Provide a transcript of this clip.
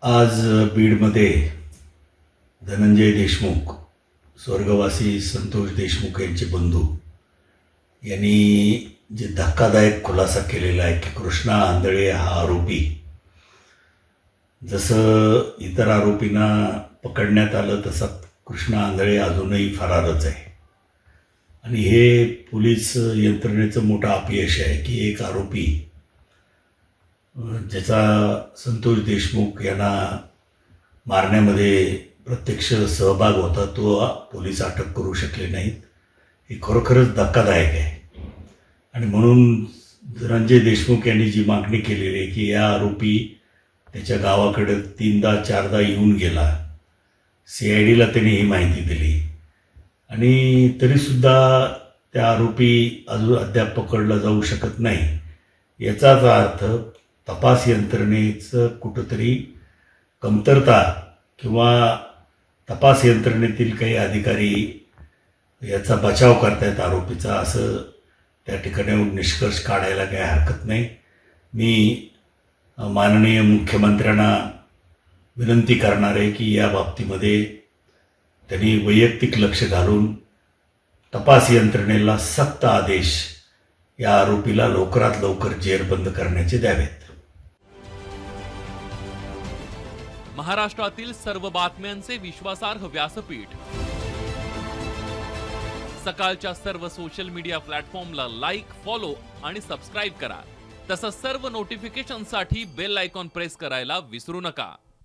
आज बीडमध्ये धनंजय देशमुख, स्वर्गवासी संतोष देशमुख यांचे बंधू यांनी जे धक्कादायक खुलासा केलेला आहे की कृष्णा आंधळे हा आरोपी, जसं इतर आरोपींना पकडण्यात आलं तसा कृष्णा आंधळे अजूनही फरारच आहे. आणि हे पोलीस यंत्रणेचं मोठं अपयश आहे की एक आरोपी ज्याचा संतोष देशमुख यांना मारण्यामध्ये प्रत्यक्ष सहभाग होता तो पोलीस अटक करू शकले नाहीत. हे खरोखरच धक्कादायक आहे. आणि म्हणून धनंजय देशमुख यांनी जी मागणी केलेली आहे की या आरोपी त्याच्या गावाकडे 3दा-4दा येऊन गेला, CIDला त्यांनी ही माहिती दिली आणि तरीसुद्धा त्या आरोपी अजून अद्याप पकडला जाऊ शकत नाही. याचाच अर्थ तपास यंत्रणेचं कुठंतरी कमतरता किंवा तपास यंत्रणेतील काही अधिकारी याचा बचाव करतायत आरोपीचा, असं त्या ठिकाणी निष्कर्ष काढायला काही हरकत नाही. मी माननीय मुख्यमंत्र्यांना विनंती करणार आहे की या बाबतीमध्ये त्यांनी वैयक्तिक लक्ष घालून तपास यंत्रणेला सक्त आदेश या आरोपीला लवकरात लवकर जेरबंद करण्याचे द्यावेत. महाराष्ट्रातील सर्व बातम्यांचे विश्वासार्ह व्यासपीठ, सकाळच्या सर्व सोशल मीडिया प्लॅटफॉर्मला लाईक, फॉलो आणि सबस्क्राईब करा. तसंच सर्व नोटिफिकेशनसाठी बेल आयकॉन प्रेस करायला विसरू नका.